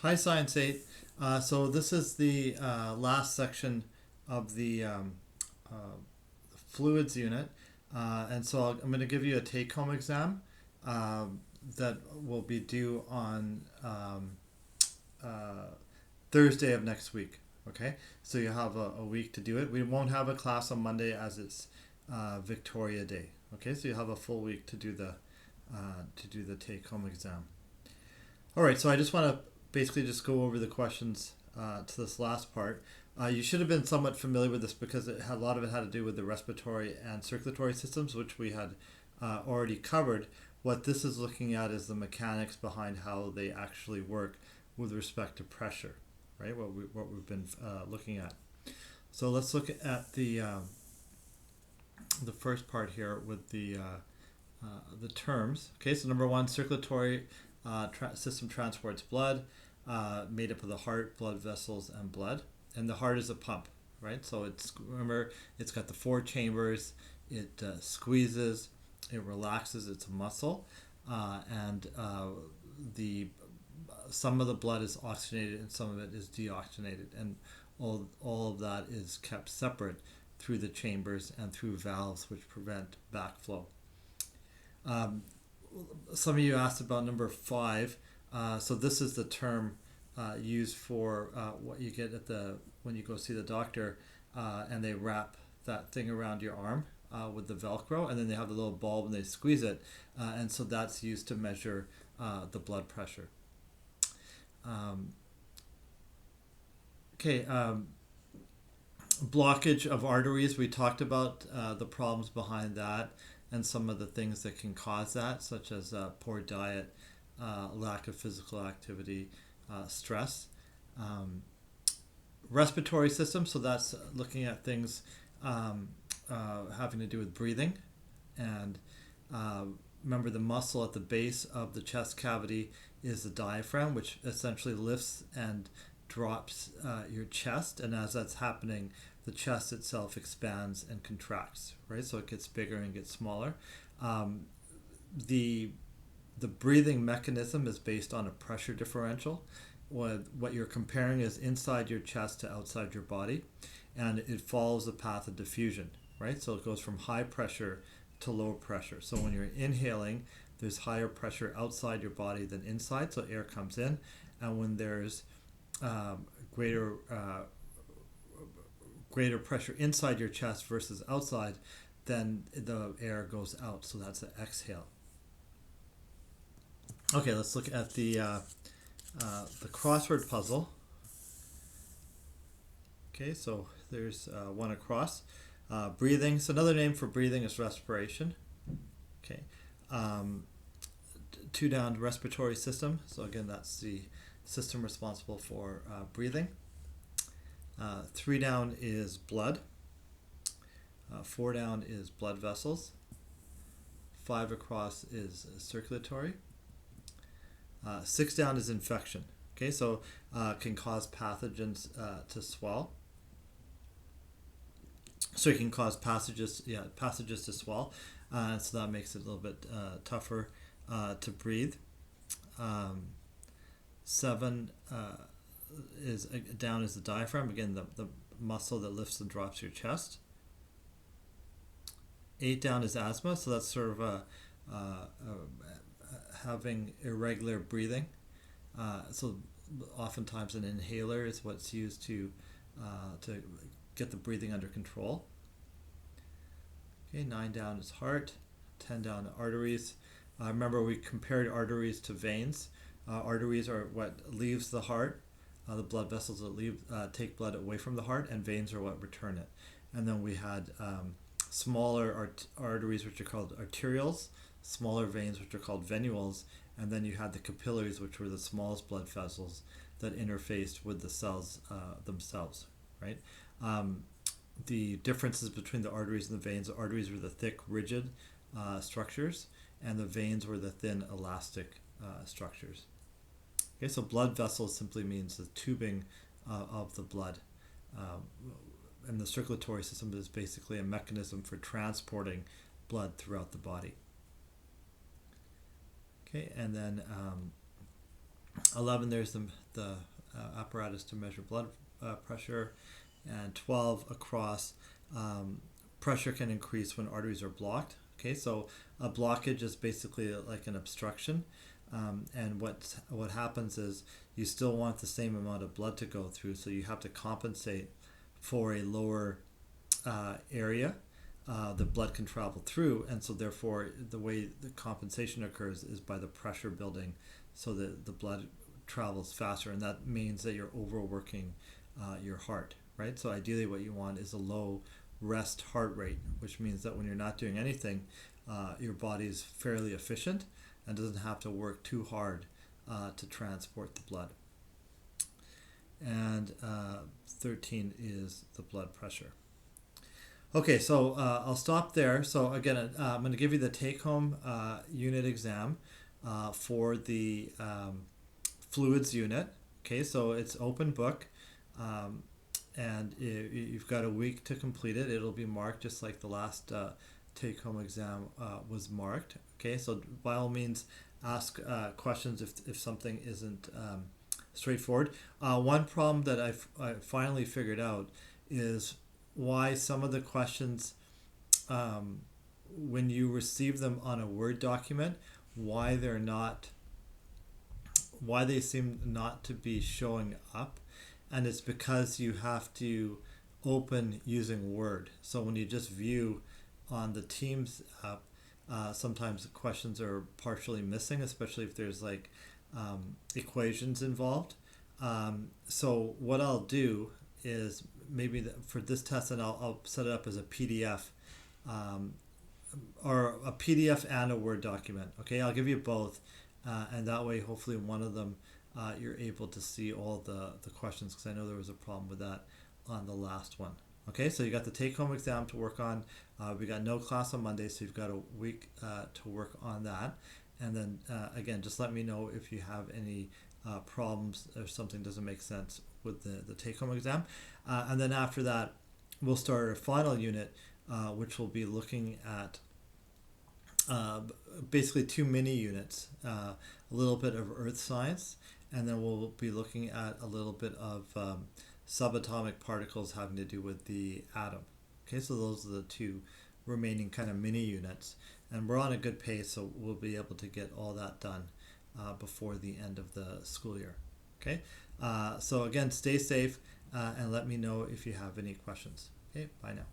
Hi, Science 8. So this is the last section of the fluids unit. And so I'm going to give you a take-home exam that will be due on Thursday of next week. Okay, so you have a week to do it. We won't have a class on Monday as it's Victoria Day. Okay, so you have a full week to do the take-home exam. All right, so I just want to basically just go over the questions to this last part. You should have been somewhat familiar with this because a lot of it had to do with the respiratory and circulatory systems, which we had already covered. What this is looking at is the mechanics behind how they actually work with respect to pressure, right? What we've been looking at. So let's look at the first part here with the terms. Okay, so number one, circulatory system transports blood, made up of the heart, blood vessels, and blood. And the heart is a pump, right? So remember, it's got the four chambers. It squeezes, it relaxes. It's a muscle, and the some of the blood is oxygenated and some of it is deoxygenated, and all of that is kept separate through the chambers and through valves which prevent backflow. Some of you asked about number 5. So this is the term used for what you get when you go see the doctor, and they wrap that thing around your arm with the Velcro, and then they have the little bulb and they squeeze it, and so that's used to measure the blood pressure. Okay. Blockage of arteries. We talked about the problems behind that and some of the things that can cause that, such as poor diet, lack of physical activity, stress. Respiratory system, so that's looking at things having to do with breathing. And remember, the muscle at the base of the chest cavity is the diaphragm, which essentially lifts and drops your chest. And as that's happening, the chest itself expands and contracts, right? So it gets bigger and gets smaller. The breathing mechanism is based on a pressure differential. What you're comparing is inside your chest to outside your body, and it follows the path of diffusion, right? So it goes from high pressure to low pressure. So when you're inhaling, there's higher pressure outside your body than inside, so air comes in. And when there's greater pressure inside your chest versus outside, then the air goes out. So that's an exhale. Okay, let's look at the crossword puzzle. Okay, so there's one across. Breathing. So another name for breathing is respiration. Okay. 2 down, respiratory system. So again, that's the system responsible for breathing. 3 down is blood. 4 down is blood vessels. 5 across is circulatory. 6 down is infection. Okay, so can cause pathogens to swell. So it can cause passages to swell, so that makes it a little bit tougher to breathe. 7 is down is the diaphragm. Again, the muscle that lifts and drops your chest. 8 down is asthma, so that's sort of having irregular breathing. So oftentimes an inhaler is what's used to get the breathing under control. Okay, 9 down is heart. 10 down arteries. Remember, we compared arteries to veins. Arteries are what leaves the heart, the blood vessels that take blood away from the heart, and veins are what return it. And then we had smaller arteries, which are called arterioles, smaller veins, which are called venules, and then you had the capillaries, which were the smallest blood vessels that interfaced with the cells themselves, right? The differences between the arteries and the veins: the arteries were the thick, rigid structures, and the veins were the thin, elastic structures. Okay, so blood vessels simply means the tubing of the blood. And the circulatory system is basically a mechanism for transporting blood throughout the body. Okay, and then 11, there's the apparatus to measure blood pressure. And 12, across, pressure can increase when arteries are blocked. Okay, so a blockage is basically like an obstruction. And what happens is you still want the same amount of blood to go through, so you have to compensate for a lower area the blood can travel through, and so therefore the way the compensation occurs is by the pressure building, so that the blood travels faster, and that means that you're overworking your heart, right? So ideally what you want is a low rest heart rate, which means that when you're not doing anything, your body is fairly efficient and doesn't have to work too hard to transport the blood. And 13 is the blood pressure. Okay, so I'll stop there. So again, I'm going to give you the take-home unit exam for the fluids unit. Okay, so it's open book, and you've got a week to complete it. It'll be marked just like the last take-home exam was marked. Okay, so by all means, ask questions if something isn't straightforward. One problem that I finally figured out is why some of the questions, when you receive them on a Word document, why they seem not to be showing up, and it's because you have to open using Word. So when you just view on the Teams app, sometimes the questions are partially missing, especially if there's like equations involved. So what I'll do is maybe for this test, and I'll set it up as a PDF, or a PDF and a Word document. Okay, I'll give you both, and that way hopefully one of them you're able to see all the questions, because I know there was a problem with that on the last one. Okay, so you got the take-home exam to work on. We got no class on Monday, so you've got a week to work on that. And then again, just let me know if you have any problems or something doesn't make sense with the take-home exam. And then after that, we'll start our final unit, which will be looking at basically two mini units, a little bit of earth science, and then we'll be looking at a little bit of subatomic particles having to do with the atom. Okay, so those are the two remaining kind of mini units, and we're on a good pace, so we'll be able to get all that done before the end of the school year. Okay, so again, stay safe and let me know if you have any questions. Okay, bye now.